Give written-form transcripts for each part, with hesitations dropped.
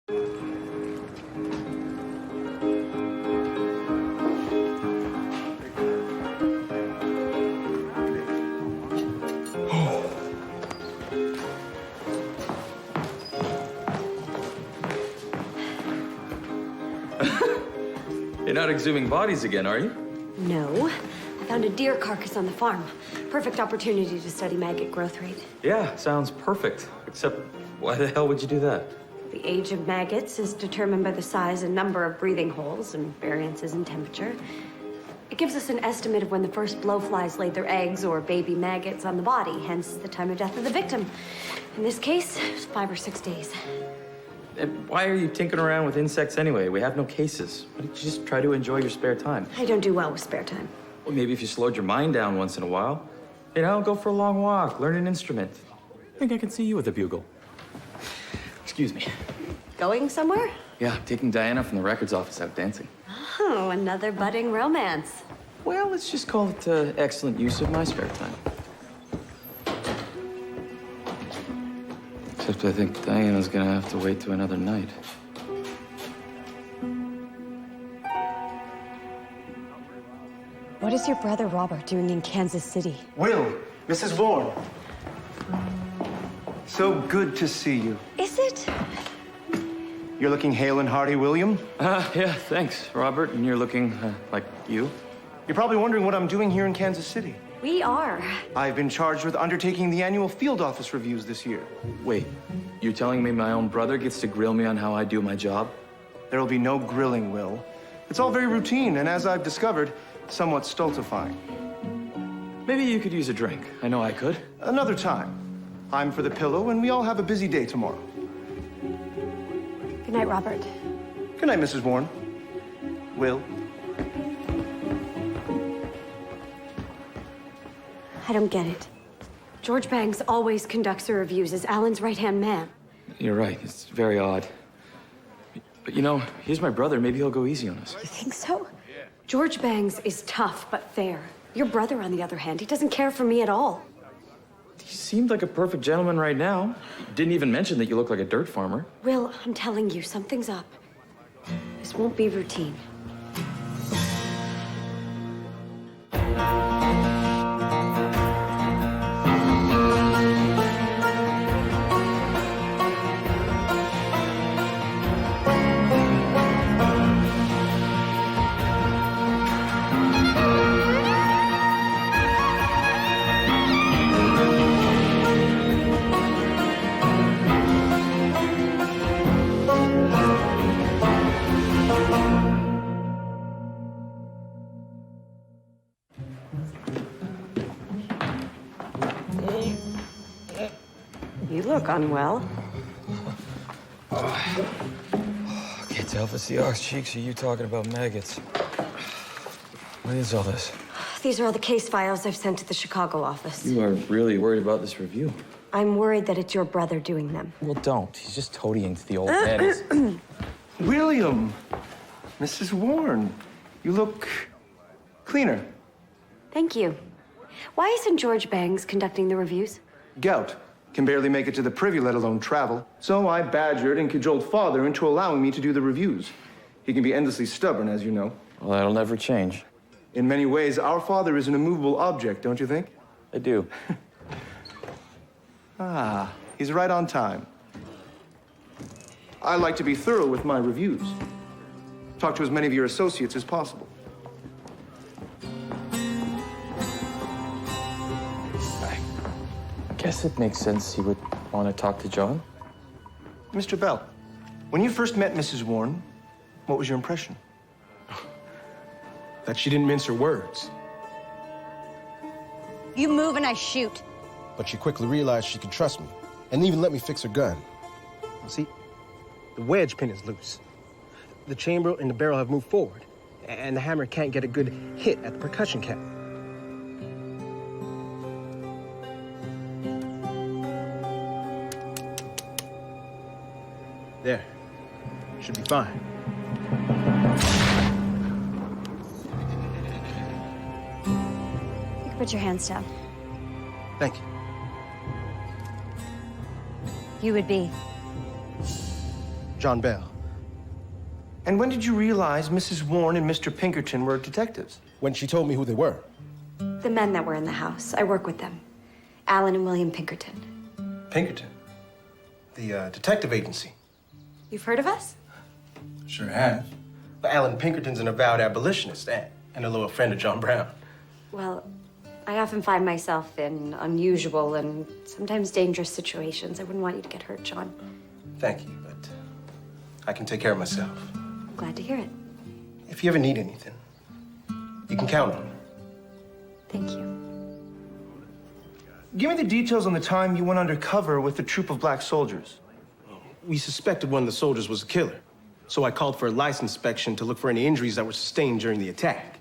You're not exhuming bodies again, are you? No. I found a deer carcass on the farm. Perfect opportunity to study maggot growth rate. Yeah, sounds perfect. Except, why the hell would you do that? The age of maggots is determined by the size and number of breathing holes and variances in temperature. It gives us an estimate of when the first blowflies laid their eggs or baby maggots on the body, hence the time of death of the victim. In this case, it's 5 or 6 days. And why are you tinkering around with insects anyway? We have no cases. Why don't you just try to enjoy your spare time? I don't do well with spare time. Well, maybe if you slowed your mind down once in a while. You know, go for a long walk, learn an instrument. I think I can see you with a bugle. Excuse me. Going somewhere? Yeah, taking Diana from the records office out dancing. Oh, another budding romance. Well, let's just call it excellent use of my spare time. Except I think Diana's gonna have to wait till another night. What is your brother Robert doing in Kansas City? Will, Mrs. Warne. So good to see you. Is it? You're looking hale and hearty, William. Yeah, thanks, Robert. And you're looking like you. You're probably wondering what I'm doing here in Kansas City. We are. I've been charged with undertaking the annual field office reviews this year. Wait, you're telling me my own brother gets to grill me on how I do my job? There will be no grilling, Will. It's all very routine, and as I've discovered, somewhat stultifying. Maybe you could use a drink. I know I could. Another time. I'm for the pillow, and we all have a busy day tomorrow. Good night, Robert. Good night, Mrs. Warne. Will. I don't get it. George Bangs always conducts the reviews as Allan's right-hand man. You're right. It's very odd. But you know, he's my brother. Maybe he'll go easy on us. You think so? George Bangs is tough but fair. Your brother, on the other hand, he doesn't care for me at all. He seemed like a perfect gentleman right now. Didn't even mention that you look like a dirt farmer. Will, I'm telling you, something's up. This won't be routine. You look unwell. Can't tell if it's the ox cheeks or you talking about maggots. What is all this? These are all the case files I've sent to the Chicago office. You are really worried about this review. I'm worried that it's your brother doing them. Well, don't. He's just toadying to the old man. William. Mrs. Warne. You look cleaner. Thank you. Why isn't George Bangs conducting the reviews? Gout. Can barely make it to the privy, let alone travel. So I badgered and cajoled father into allowing me to do the reviews. He can be endlessly stubborn, as you know. Well, that'll never change. In many ways, our father is an immovable object, don't you think? I do. Ah, he's right on time. I like to be thorough with my reviews. Talk to as many of your associates as possible. I guess it makes sense he would want to talk to John. Mr. Bell, when you first met Mrs. Warne, what was your impression? That she didn't mince her words. You move and I shoot. But she quickly realized she could trust me, and even let me fix her gun. See, the wedge pin is loose. The chamber and the barrel have moved forward, and the hammer can't get a good hit at the percussion cap. There. Should be fine. You can put your hands down. Thank you. You would be John Bell. And when did you realize Mrs. Warne and Mr. Pinkerton were detectives? When she told me who they were. The men that were in the house. I work with them. Allan and William Pinkerton. Pinkerton? The detective agency. You've heard of us? Sure have. But Allan Pinkerton's an avowed abolitionist and a loyal friend of John Brown. Well, I often find myself in unusual and sometimes dangerous situations. I wouldn't want you to get hurt, John. Thank you, but I can take care of myself. I'm glad to hear it. If you ever need anything, you can count on me. Thank you. Give me the details on the time you went undercover with the troop of black soldiers. We suspected one of the soldiers was a killer, so I called for a license inspection to look for any injuries that were sustained during the attack.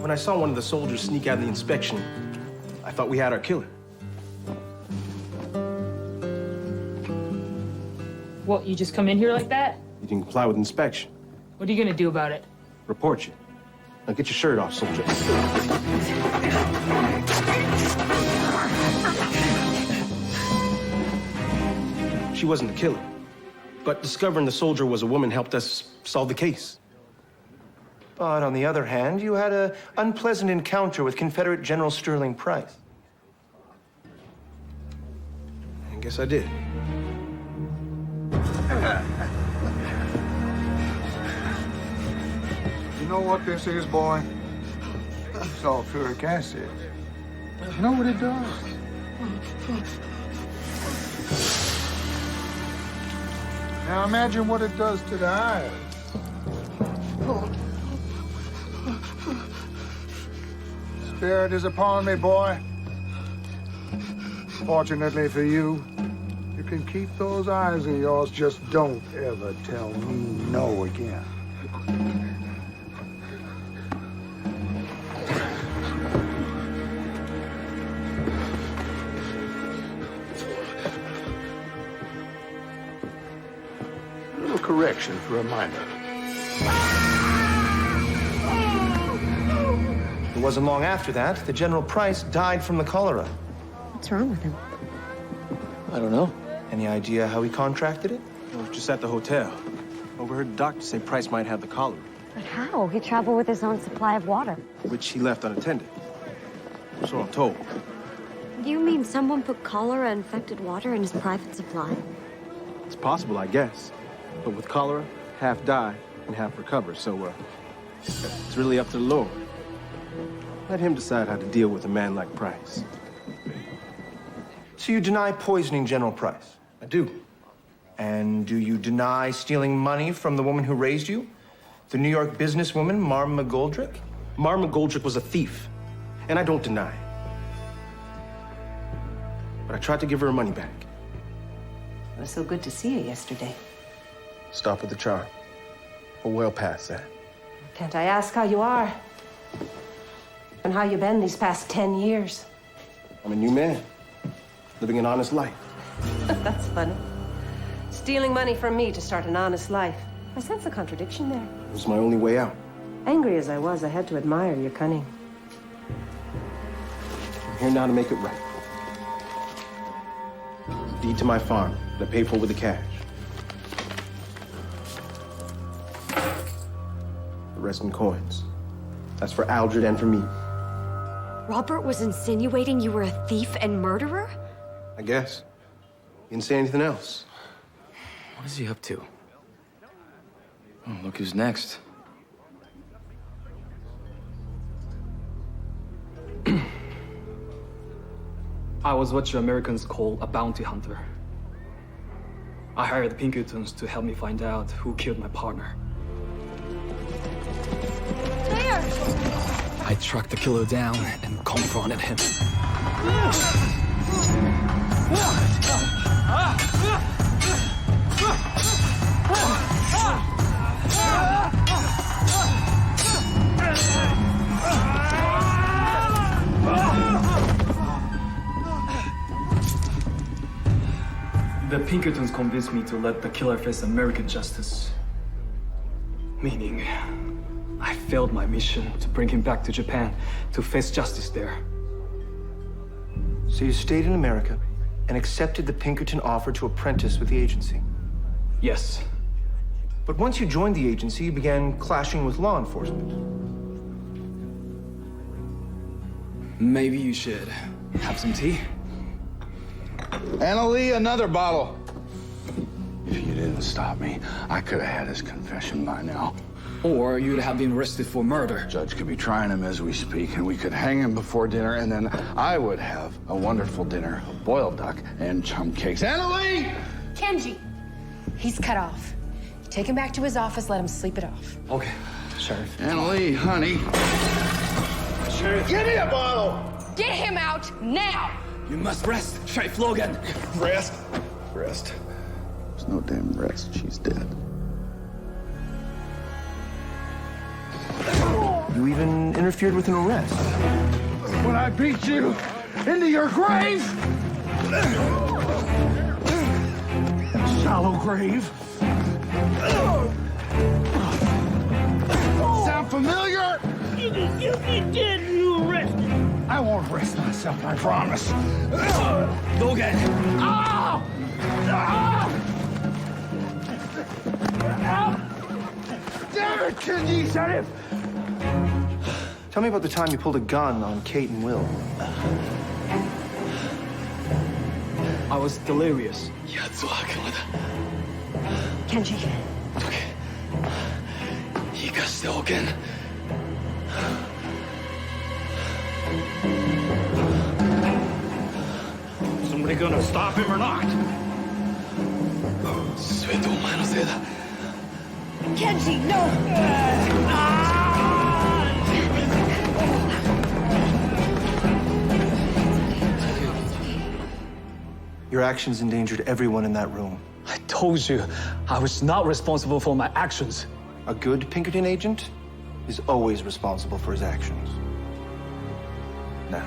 When I saw one of the soldiers sneak out of the inspection, I thought we had our killer. What, you just come in here like that? You didn't comply with inspection. What are you gonna do about it? Report you. Now get your shirt off, soldier. She wasn't the killer, but discovering the soldier was a woman helped us solve the case. But on the other hand, you had an unpleasant encounter with Confederate General Sterling Price. I guess I did. You know what this is, boy? Sulfuric acid. You know what it does? Now imagine what it does to the eyes. Spirit is upon me, boy. Fortunately for you, you can keep those eyes of yours. Just don't ever tell me no again. A little correction for a minor. It wasn't long after that the General Price died from the cholera. What's wrong with him? I don't know. Any idea how he contracted it? I was just at the hotel. Overheard the doctor say Price might have the cholera, But how? He traveled with his own supply of water. which he left unattended. So I'm told. You mean someone put cholera-infected water in his private supply? It's possible, I guess. But with cholera, half die and half recover, so it's really up to the Lord. Let him decide how to deal with a man like Price. So you deny poisoning General Price? I do. And do you deny stealing money from the woman who raised you? The New York businesswoman, Marm McGoldrick? Marm McGoldrick was a thief, and I don't deny it. But I tried to give her her money back. It was so good to see you yesterday. Stop with the charm. We're well past that. Can't I ask how you are? And how you been these past 10 years? I'm a new man, living an honest life. That's funny. Stealing money from me to start an honest life. I sense a contradiction there. It was my only way out. Angry as I was, I had to admire your cunning. I'm here now to make it right. Deed to my farm that I paid for with the cash. The rest in coins. That's for Aldred and for me. Robert was insinuating you were a thief and murderer? I guess. You didn't say anything else. What is he up to? Oh, look who's next. I was what you Americans call a bounty hunter. I hired the Pinkertons to help me find out who killed my partner. I tracked the killer down and confronted him. The Pinkertons convinced me to let the killer face American justice. Meaning, I failed my mission to bring him back to Japan to face justice there. So you stayed in America and accepted the Pinkerton offer to apprentice with the agency. Yes. But once you joined the agency, you began clashing with law enforcement. Maybe you should have some tea. Annalee, another bottle. If you didn't stop me, I could have had his confession by now. Or you'd have been arrested for murder. Judge could be trying him as we speak, and we could hang him before dinner, and then I would have a wonderful dinner of boiled duck and chum cakes. Annalee! Kenji, he's cut off. Take him back to his office, let him sleep it off. Okay, Sheriff. Annalee, honey. Sheriff. Give me a bottle! Get him out now! You must rest, Sheriff Logan. Rest. Rest. There's no damn rest. She's dead. You even interfered with an arrest. When I beat you into your grave! Shallow grave. Sound familiar? You did, you arrested. I won't arrest myself, I promise. Logan! Ah! Ah! Damn it, Kenji! Sheriff! Tell me about the time you pulled a gun on Kate and Will. I was delirious. Kenji. Logan. Somebody gonna stop him or not? Kenji, no! Your actions endangered everyone in that room. I told you I was not responsible for my actions. A good Pinkerton agent is always responsible for his actions. Now,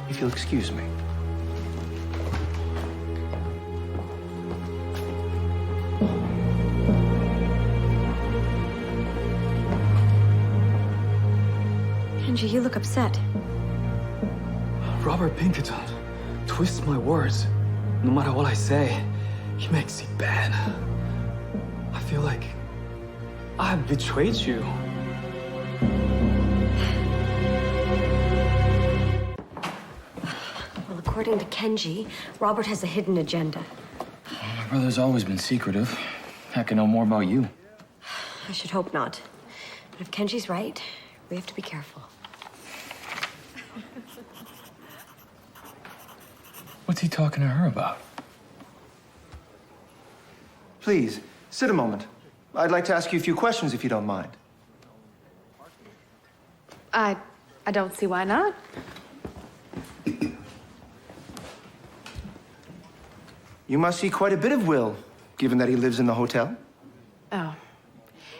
if you'll excuse me. Kenji, you look upset. Robert Pinkerton twists my words. No matter what I say, he makes it bad. I feel like I have betrayed you. Well, according to Kenji, Robert has a hidden agenda. My brother's always been secretive. Heck, I know more about you. I should hope not. But if Kenji's right, we have to be careful. What's he talking to her about? Please, sit a moment. I'd like to ask you a few questions if you don't mind. I don't see why not. You must see quite a bit of Will, given that he lives in the hotel. Oh.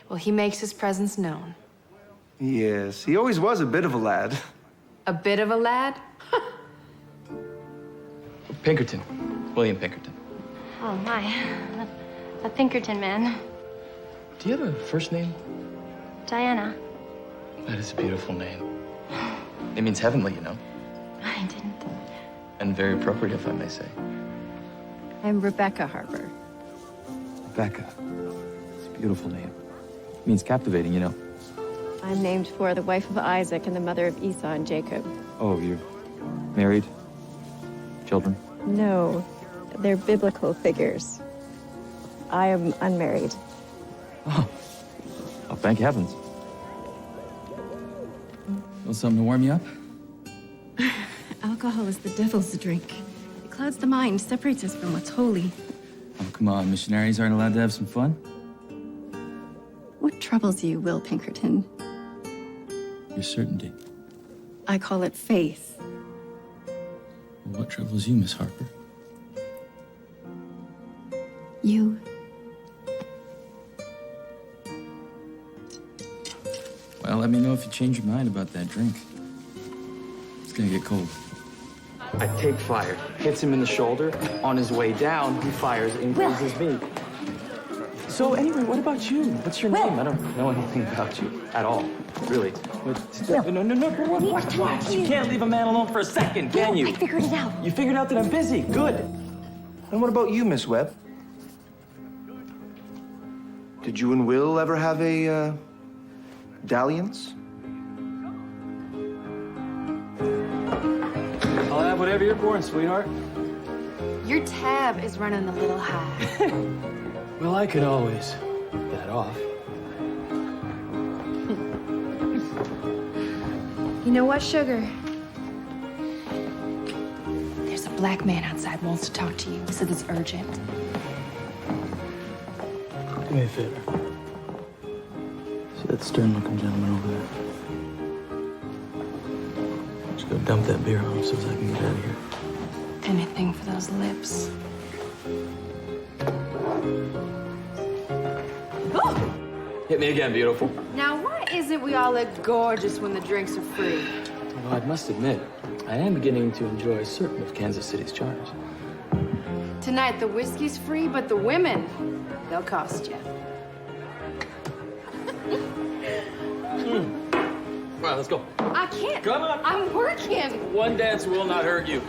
Well, he makes his presence known. Yes, he always was a bit of a lad. A bit of a lad? Pinkerton. William Pinkerton. Oh, my. A Pinkerton man. Do you have a first name? Diana. That is a beautiful name. It means heavenly, you know. I didn't. And very appropriate, if I may say. I'm Rebecca Harper. Rebecca. It's a beautiful name. It means captivating, you know. I'm named for the wife of Isaac and the mother of Esau and Jacob. Oh, you're married? Children? No, they're biblical figures. I am unmarried. Oh, thank heavens. Want something to warm you up? Alcohol is the devil's drink. It clouds the mind, separates us from what's holy. Oh, come on. Missionaries aren't allowed to have some fun? What troubles you, Will Pinkerton? Your certainty. I call it faith. Well, what troubles you, Miss Harper? You. Well, let me know if you change your mind about that drink. It's gonna get cold. I take fire, hits him in the shoulder. On his way down, he fires and grazes me. So anyway, what about you? What's your name? I don't know anything about you at all, really. No, what? You can't leave a man alone for a second, can you? I figured it out. You figured out that I'm busy. Good. And what about you, Miss Webb? Did you and Will ever have a, dalliance? I'll have whatever you're pouring, sweetheart. Your tab is running a little high. Well, I could always get it off. You know what, sugar? There's a black man outside who wants to talk to you. He said it's urgent. Do me a favor. See that stern-looking gentleman over there? Just go dump that beer on him so as I can get out of here. Anything for those lips. Hit me again, beautiful. Now, why is it we all look gorgeous when the drinks are free? Well, I must admit, I am beginning to enjoy certain of Kansas City's charms. Tonight, the whiskey's free, but the women, they'll cost you. All right, let's go. I can't. Come on. I'm working. One dance will not hurt you.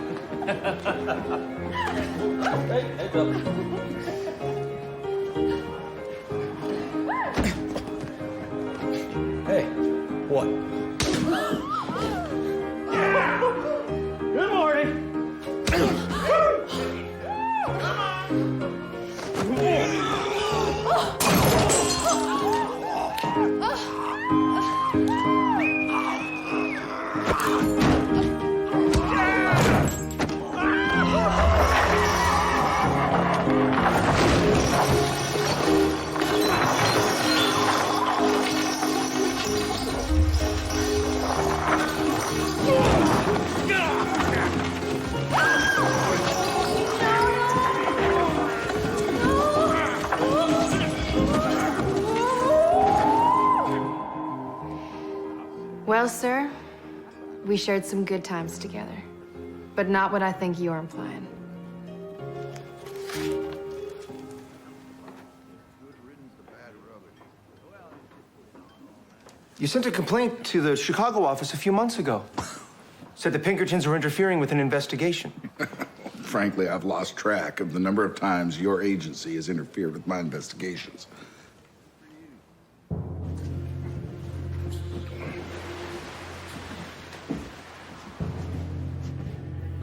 Hey, Bill. Hey, what? Good morning. Well, sir, we shared some good times together, but not what I think you're implying. You sent a complaint to the Chicago office a few months ago. Said the Pinkertons were interfering with an investigation. Frankly, I've lost track of the number of times your agency has interfered with my investigations.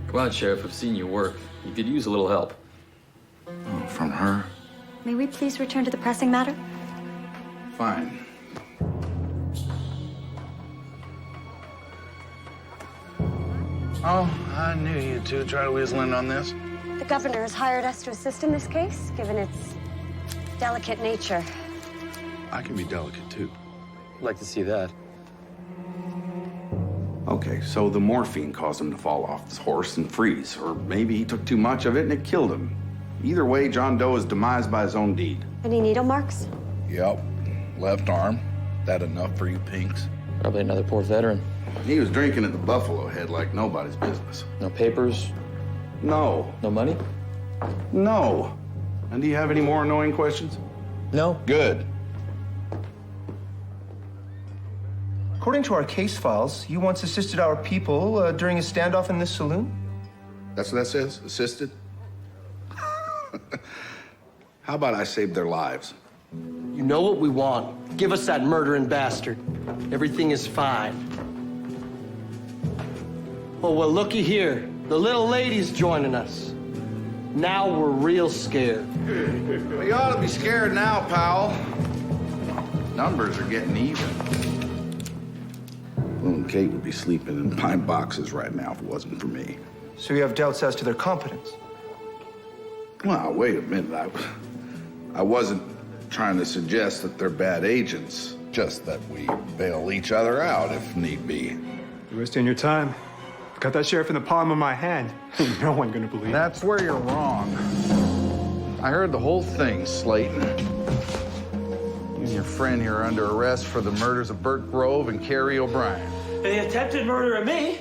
Come on, Sheriff. I've seen your work. You could use a little help. Oh, from her? May we please return to the pressing matter? Fine. Oh, I knew you two try to weasel in on this. The governor has hired us to assist in this case, given its delicate nature. I can be delicate, too. I'd like to see that. Okay, so the morphine caused him to fall off his horse and freeze, or maybe he took too much of it and it killed him. Either way, John Doe is demised by his own deed. Any needle marks? Yep. Left arm. That enough for you pinks? Probably another poor veteran. He was drinking at the Buffalo Head like nobody's business. No papers? No. No money? No. And do you have any more annoying questions? No. Good. According to our case files, you once assisted our people during a standoff in this saloon? That's what that says? Assisted? How about I saved their lives? You know what we want. Give us that murdering bastard. Everything is fine. Oh, well, looky here. The little lady's joining us. Now we're real scared. Well, you ought to be scared now, pal. Numbers are getting even. Will and Kate would be sleeping in pine boxes right now if it wasn't for me. So you have doubts as to their competence? Well, wait a minute. I wasn't trying to suggest that they're bad agents, just that we bail each other out if need be. You're wasting your time. Got that sheriff in the palm of my hand. Ain't no one gonna believe it. That's where you're wrong. I heard the whole thing, Slayton. You and your friend here are under arrest for the murders of Burt Grove and Carrie O'Brien. They attempted murder of me.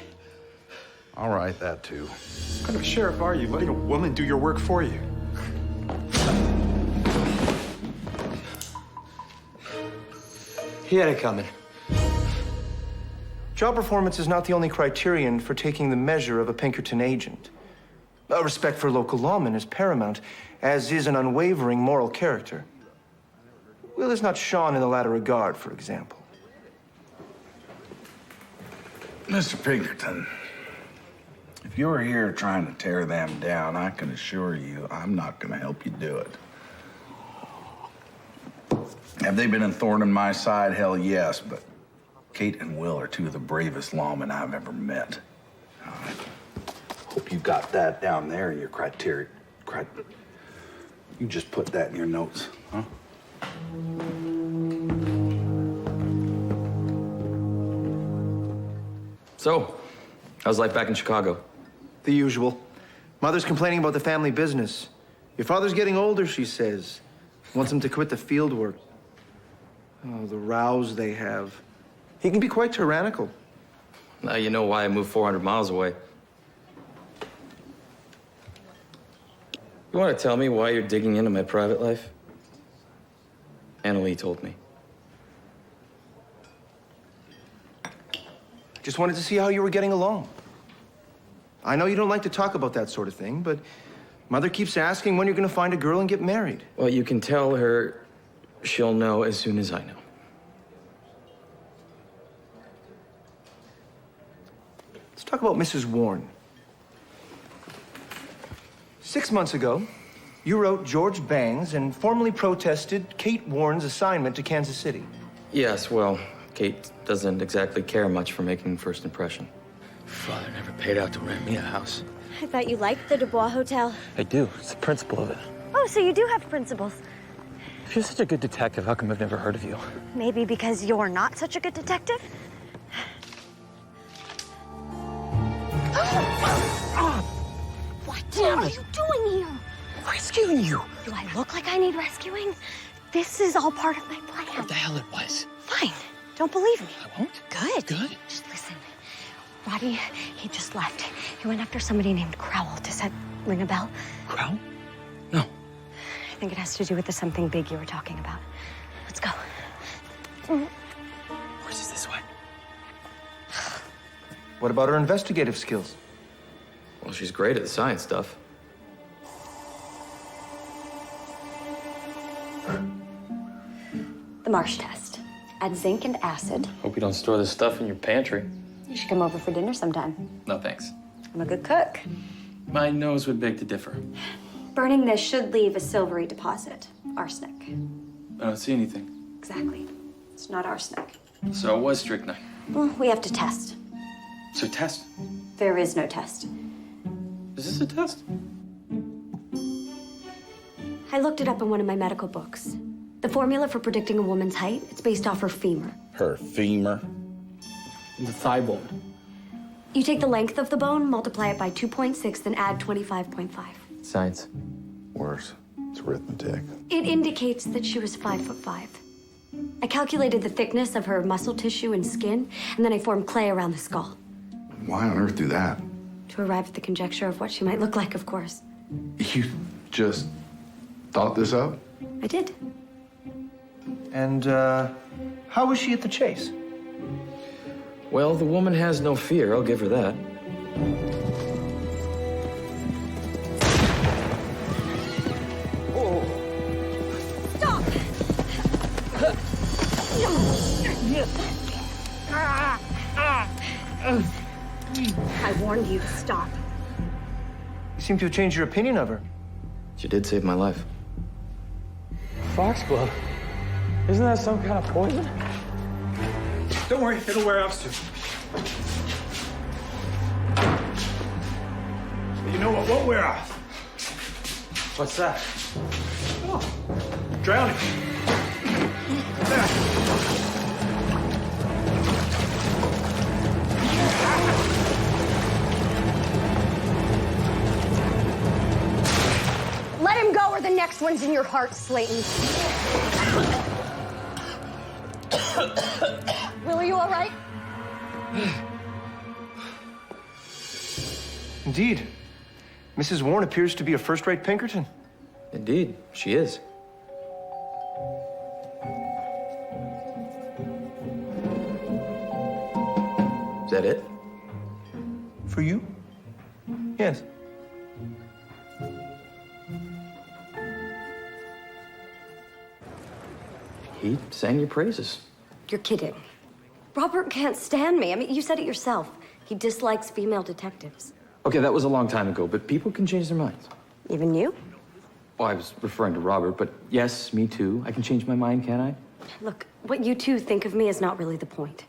All right, that too. What kind of sheriff are you, letting a woman do your work for you? He had it coming. Job performance is not the only criterion for taking the measure of a Pinkerton agent. A respect for local lawmen is paramount, as is an unwavering moral character. Will is not shone in the latter regard, for example. Mr. Pinkerton, if you were here trying to tear them down, I can assure you I'm not going to help you do it. Have they been a thorn in my side? Hell yes, but Kate and Will are two of the bravest lawmen I've ever met. I hope you got that down there in your criteria. You just put that in your notes, huh? So, how's life back in Chicago? The usual. Mother's complaining about the family business. Your father's getting older, she says. Wants him to quit the field work. Oh, the rows they have. He can be quite tyrannical. Now you know why I moved 400 miles away. You want to tell me why you're digging into my private life? Annalee told me. Just wanted to see how you were getting along. I know you don't like to talk about that sort of thing, but Mother keeps asking when you're going to find a girl and get married. Well, you can tell her she'll know as soon as I know. Let's talk about Mrs. Warne. 6 months ago, you wrote George Bangs and formally protested Kate Warne's assignment to Kansas City. Yes, well, Kate doesn't exactly care much for making first impression. Father never paid out to rent me a house. I thought you liked the Dubois Hotel. I do. It's the principle of it. Oh, so you do have principles. If you're such a good detective, how come I've never heard of you? Maybe because you're not such a good detective? What are you doing here? Rescuing you. Do I look like I need rescuing? This is all part of my plan. What the hell it was? Fine. Don't believe me. I won't. Good. Good. Just listen. Roddy, he just left. He went after somebody named Crowell. Does that ring a bell? Crowell? No. I think it has to do with the something big you were talking about. Let's go. Where's this way? What about her investigative skills? Well, she's great at the science stuff. The Marsh test. Add zinc and acid. Hope you don't store this stuff in your pantry. You should come over for dinner sometime. No, thanks. I'm a good cook. My nose would beg to differ. Burning this should leave a silvery deposit. Arsenic. I don't see anything. Exactly. It's not arsenic. So it was strychnine. Well, we have to test. So test. There is no test. Is this a test? I looked it up in one of my medical books. The formula for predicting a woman's height, it's based off her femur. Her femur? The thigh bone. You take the length of the bone, multiply it by 2.6, then add 25.5. Science. Worse. It's arithmetic. It indicates that she was 5'5". I calculated the thickness of her muscle tissue and skin, and then I formed clay around the skull. Why on earth do that? To arrive at the conjecture of what she might look like, of course. You just thought this up? I did. And, how was she at the chase? Well, the woman has no fear, I'll give her that. Stop! I warned you to stop. You seem to have changed your opinion of her. She did save my life. Foxglove? Isn't that some kind of poison? Don't worry, it'll wear off soon. You know what won't wear off? What's that? Oh, drowning. Let him go or the next one's in your heart, Slayton. Will, are you all right? Indeed. Mrs. Warne appears to be a first-rate Pinkerton. Indeed, she is. that it? For you? Yes. He sang your praises. You're kidding. Robert can't stand me. I mean, you said it yourself. He dislikes female detectives. Okay, that was a long time ago, but people can change their minds. Even you? Well, I was referring to Robert, but yes, me too. I can change my mind, can't I? Look, what you two think of me is not really the point.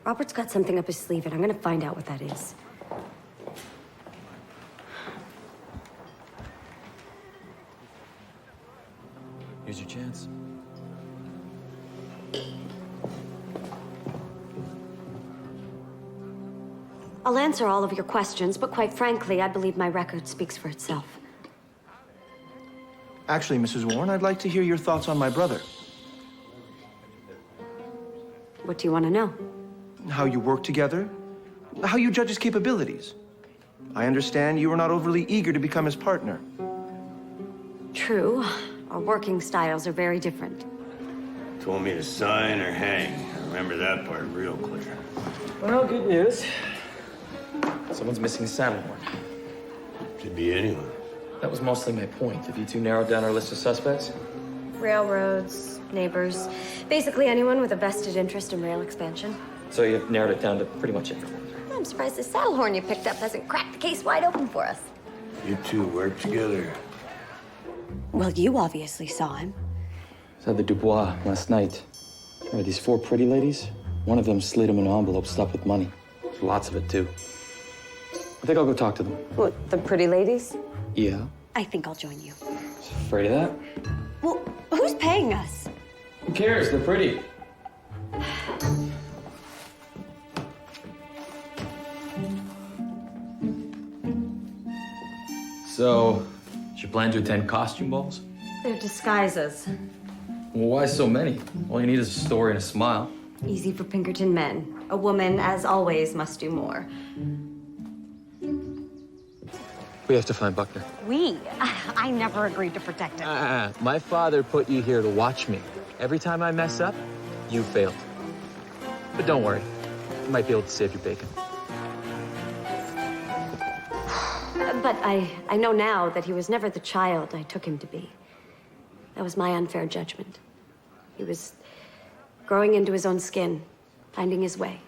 Robert's got something up his sleeve, and I'm gonna find out what that is. Here's your chance. I'll answer all of your questions, but quite frankly, I believe my record speaks for itself. Actually, Mrs. Warne, I'd like to hear your thoughts on my brother. What do you want to know? How you work together, how you judge his capabilities. I understand you were not overly eager to become his partner. True. Our working styles are very different. Told me to sign or hang. I remember that part real clear. Well, good news. Someone's missing a saddle horn. Could be anyone. That was mostly my point. Have you two narrowed down our list of suspects? Railroads, neighbors, basically anyone with a vested interest in rail expansion. So you've narrowed it down to pretty much everyone. I'm surprised the saddle horn you picked up hasn't cracked the case wide open for us. You two work together. Well, you obviously saw him. I was at the Dubois last night. There are these 4 pretty ladies. One of them slid him an envelope stuffed with money. There's lots of it, too. I think I'll go talk to them. What, the pretty ladies? Yeah. I think I'll join you. Afraid of that? Well, who's paying us? Who cares? They're pretty. So, did you plan to attend costume balls? They're disguises. Well, why so many? All you need is a story and a smile. Easy for Pinkerton men. A woman, as always, must do more. We have to find Buckner. We? I never agreed to protect him. My father put you here to watch me. Every time I mess up, you failed. But don't worry. I might be able to save your bacon. But I know now that he was never the child I took him to be. That was my unfair judgment. He was growing into his own skin, finding his way.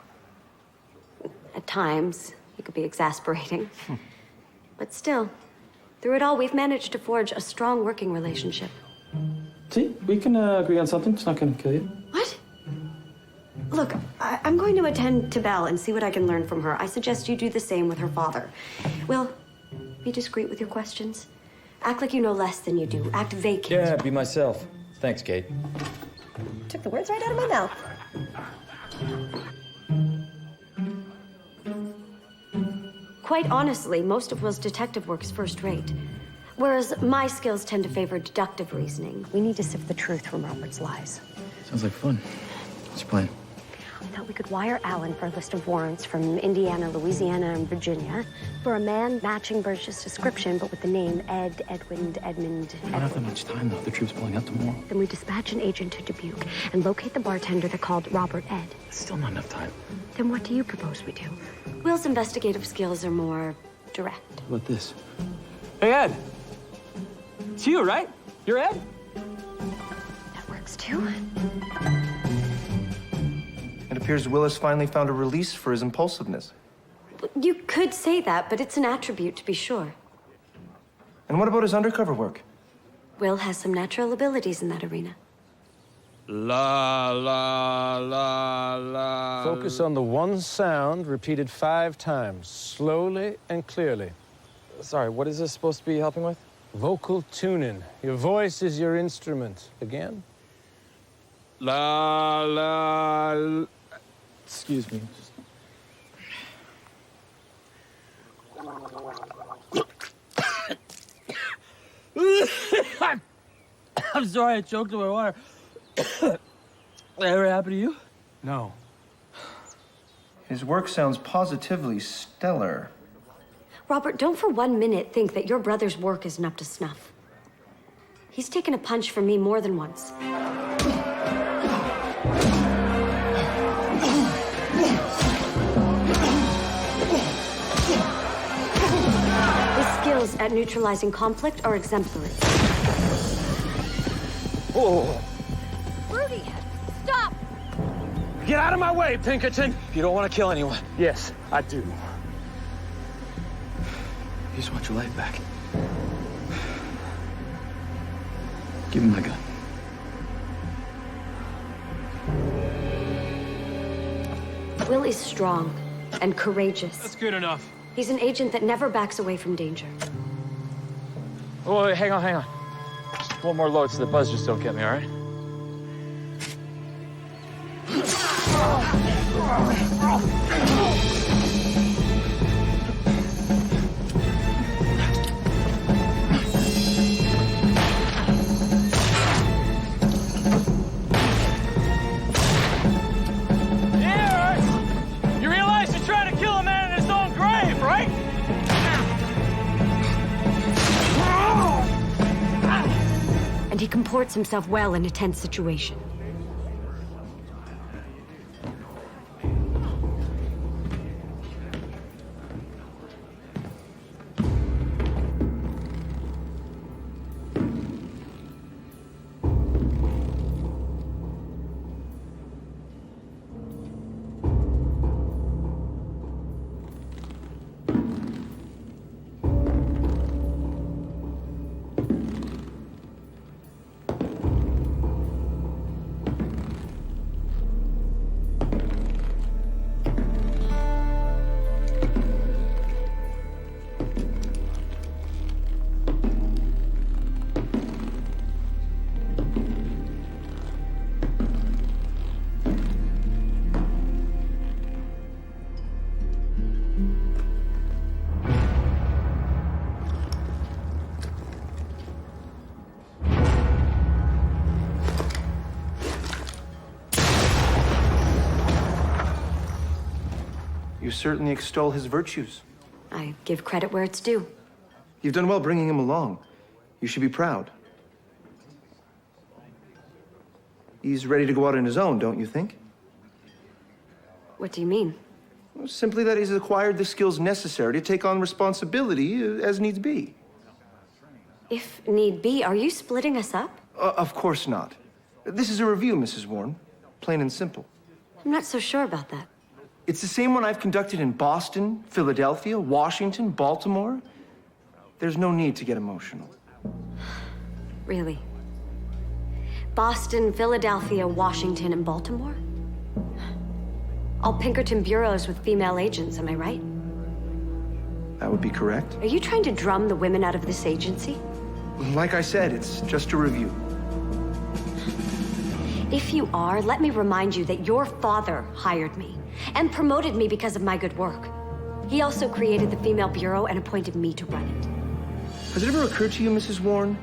At times, he could be exasperating. But still, through it all, we've managed to forge a strong working relationship. See, we can agree on something. It's not going to kill you. What? Look, I'm going to attend to Belle and see what I can learn from her. I suggest you do the same with her father. Will, be discreet with your questions. Act like you know less than you do. Act vacant. Yeah, be myself. Thanks, Kate. Took the words right out of my mouth. Quite honestly, most of Will's detective work is first rate. Whereas my skills tend to favor deductive reasoning. We need to sift the truth from Robert's lies. Sounds like fun. What's your plan? I thought we could wire Allan for a list of warrants from Indiana, Louisiana, and Virginia for a man matching Burgess' description, but with the name Ed, Edwin, Edmund. We don't have that much time, though. The troop's pulling out tomorrow. Then we dispatch an agent to Dubuque and locate the bartender that called Robert Ed. Still not enough time. Then what do you propose we do? Will's investigative skills are more direct. How about this? Hey, Ed. It's you, right? You're Ed? That works too. It appears Willis finally found a release for his impulsiveness. You could say that, but it's an attribute to be sure. And what about his undercover work? Will has some natural abilities in that arena. La, la, la, la. Focus on the one sound repeated 5 times, slowly and clearly. Sorry, what is this supposed to be helping with? Vocal tuning. Your voice is your instrument. Again. La, la. Excuse me. I'm sorry I choked on my water. That ever happened to you? No. His work sounds positively stellar. Robert, don't for 1 minute think that your brother's work isn't up to snuff. He's taken a punch from me more than once. at neutralizing conflict are exemplary. Whoa! Rudy, stop! Get out of my way, Pinkerton! You don't want to kill anyone. Yes, I do. You just want your life back. Give him my gun. Will is strong and courageous. That's good enough. He's an agent that never backs away from danger. Oh, wait, hang on. Just one more load so the buzz just don't get me, all right? You realize you're trying to kill a man in his own grave, right? And he comports himself well in a tense situation. You certainly extol his virtues. I give credit where it's due. You've done well bringing him along. You should be proud. He's ready to go out on his own, don't you think? What do you mean? Well, simply that he's acquired the skills necessary to take on responsibility as needs be. If need be, are you splitting us up? Of course not. This is a review, Mrs. Warne. Plain and simple. I'm not so sure about that. It's the same one I've conducted in Boston, Philadelphia, Washington, Baltimore. There's no need to get emotional. Really? Boston, Philadelphia, Washington, and Baltimore? All Pinkerton bureaus with female agents, am I right? That would be correct. Are you trying to drum the women out of this agency? Like I said, it's just a review. If you are, let me remind you that your father hired me and promoted me because of my good work. He also created the female bureau and appointed me to run it. Has it ever occurred to you, Mrs. Warne,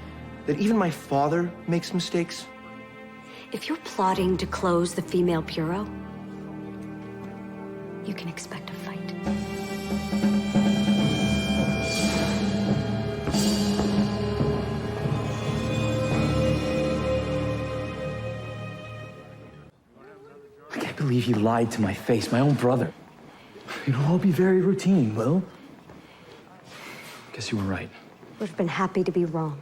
that even my father makes mistakes? If you're plotting to close the female bureau, you can expect a fight. I can't believe he lied to my face, my own brother. It'll all be very routine, Will. Guess you were right. Would have been happy to be wrong.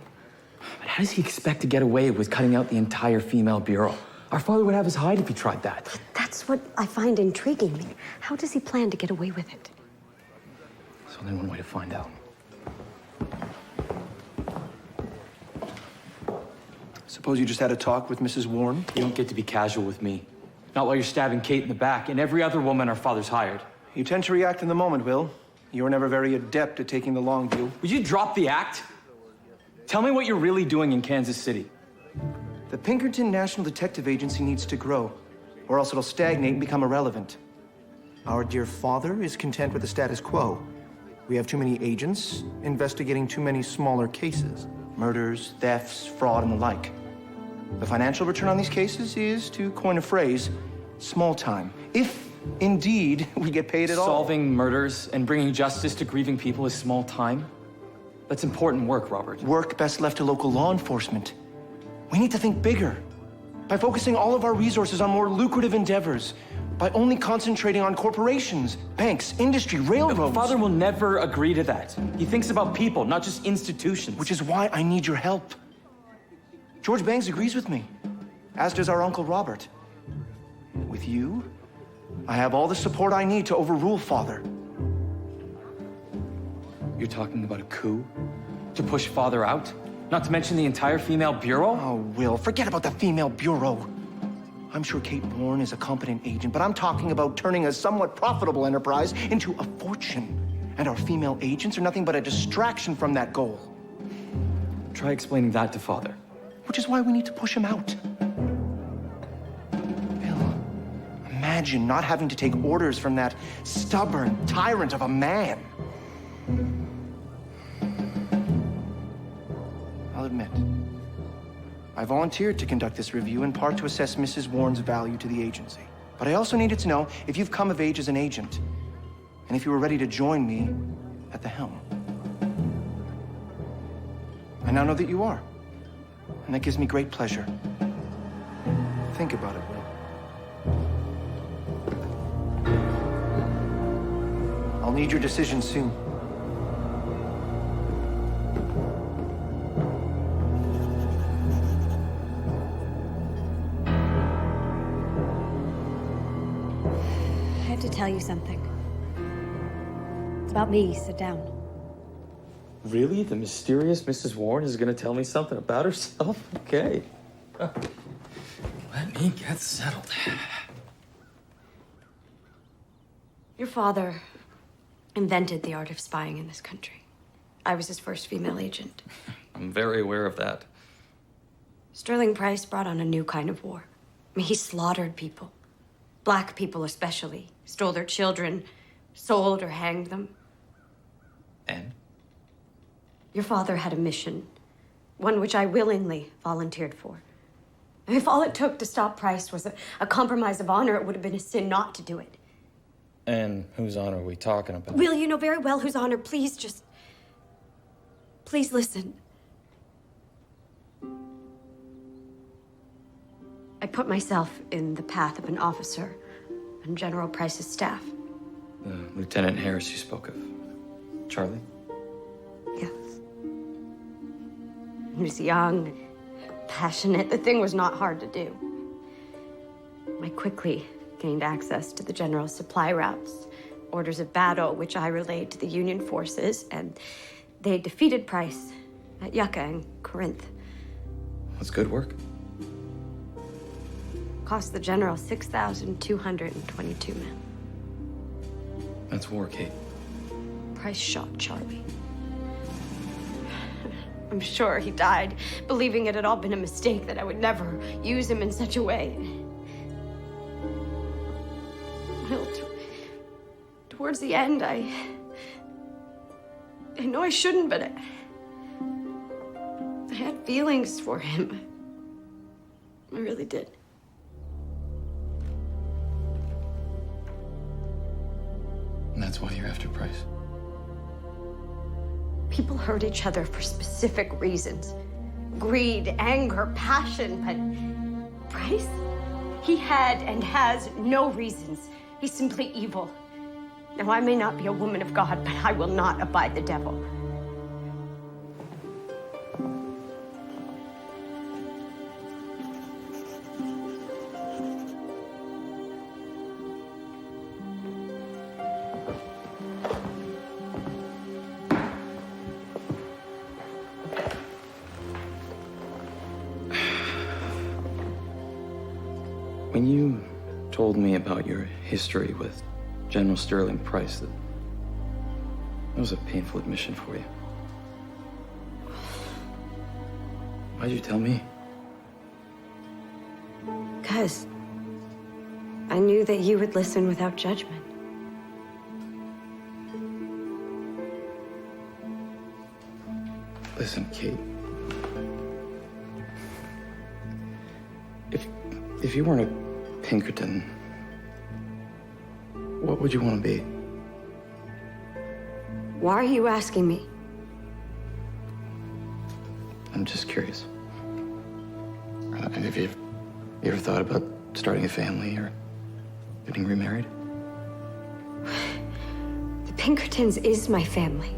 But how does he expect to get away with cutting out the entire female bureau? Our father would have his hide if he tried that. That's what I find intriguing me. How does he plan to get away with it? There's only one way to find out. Suppose you just had a talk with Mrs. Warne? You don't get to be casual with me. Not while you're stabbing Kate in the back and every other woman our father's hired. You tend to react in the moment, Will. You were never very adept at taking the long view. Would you drop the act? Tell me what you're really doing in Kansas City. The Pinkerton National Detective Agency needs to grow, or else it'll stagnate and become irrelevant. Our dear father is content with the status quo. We have too many agents investigating too many smaller cases. Murders, thefts, fraud, and the like. The financial return on these cases is, to coin a phrase, small time. If, indeed, we get paid at all. Solving murders and bringing justice to grieving people is small time? That's important work, Robert. Work best left to local law enforcement. We need to think bigger. By focusing all of our resources on more lucrative endeavors, by only concentrating on corporations, banks, industry, railroads. Father will never agree to that. He thinks about people, not just institutions. Which is why I need your help. George Banks agrees with me, as does our Uncle Robert. With you, I have all the support I need to overrule Father. You're talking about a coup? To push Father out? Not to mention the entire female bureau? Oh, Will, forget about the female bureau. I'm sure Kate Warne is a competent agent, but I'm talking about turning a somewhat profitable enterprise into a fortune. And our female agents are nothing but a distraction from that goal. Try explaining that to Father. Which is why we need to push him out. Bill, imagine not having to take orders from that stubborn tyrant of a man. I'll admit, I volunteered to conduct this review in part to assess Mrs. Warren's value to the agency. But I also needed to know if you've come of age as an agent, and if you were ready to join me at the helm. I now know that you are, and that gives me great pleasure. Think about it, Will. I'll need your decision soon. To tell you something. It's about me. Sit down. Really? The mysterious Mrs. Warren is going to tell me something about herself? Okay. Let me get settled. Your father invented the art of spying in this country. I was his first female agent. I'm very aware of that. Sterling Price brought on a new kind of war. I mean, he slaughtered people. Black people especially. Stole their children, sold or hanged them. And? Your father had a mission, one which I willingly volunteered for. If all it took to stop Price was a compromise of honor, it would have been a sin not to do it. And whose honor are we talking about? Will, you know very well whose honor. Please please listen. I put myself in the path of an officer on General Price's staff. Lieutenant Harris you spoke of. Charlie? Yes. He was young, passionate. The thing was not hard to do. I quickly gained access to the general's supply routes, orders of battle, which I relayed to the Union forces, and they defeated Price at Yucca and Corinth. That's good work. Cost the general 6,222 men. That's war, Kate. Price shot Charlie. I'm sure he died, believing it had all been a mistake, that I would never use him in such a way. Well, towards the end, I know I shouldn't, but I had feelings for him. I really did. And that's why you're after Price. People hurt each other for specific reasons. Greed, anger, passion, but Price? He had and has no reasons. He's simply evil. Now, I may not be a woman of God, but I will not abide the devil. When you told me about your history with General Sterling Price, that was a painful admission for you. Why'd you tell me? Because I knew that you would listen without judgment. Listen, Kate. If you weren't a Pinkerton, what would you want to be? Why are you asking me? I'm just curious. Have you ever thought about starting a family or Getting remarried? The Pinkertons is my family.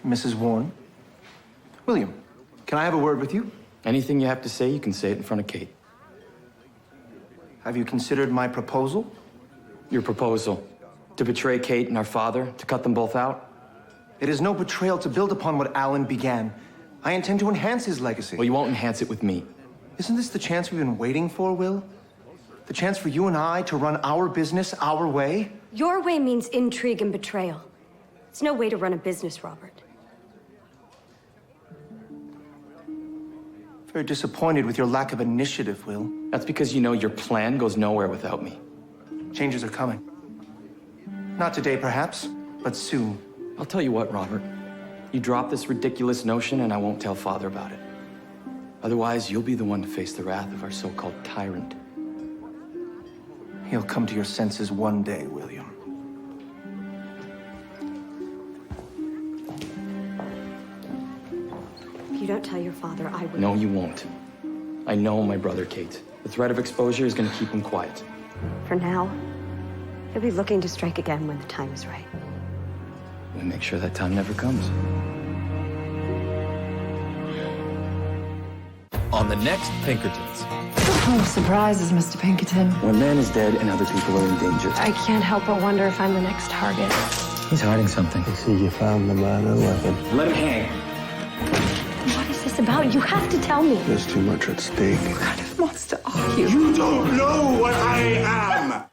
Mrs. Warne? William, can I have a word with you? Anything you have to say, you can say it in front of Kate. Have you considered my proposal? Your proposal? To betray Kate and our father? To cut them both out? It is no betrayal to build upon what Allan began. I intend to enhance his legacy. Well, you won't enhance it with me. Isn't this the chance we've been waiting for, Will? The chance for you and I to run our business our way? Your way means intrigue and betrayal. It's no way to run a business, Robert. Very disappointed with your lack of initiative, Will. That's because you know your plan goes nowhere without me. Changes are coming. Not today, perhaps, but soon. I'll tell you what, Robert. You drop this ridiculous notion and I won't tell Father about it. Otherwise, you'll be the one to face the wrath of our so-called tyrant. He'll come to your senses one day, William. If you don't tell your father, I will. No, you won't. I know my brother, Kate. The threat of exposure is going to keep him quiet. For now, he'll be looking to strike again when the time is right. We'll make sure that time never comes. On the next Pinkertons. Full of surprises, Mr. Pinkerton. When man is dead and other people are in danger. I can't help but wonder if I'm the next target. He's hiding something. I see you found the murder weapon. Let him hang. What is this about? You have to tell me. There's too much at stake. What kind of monster are you? You don't know what I am!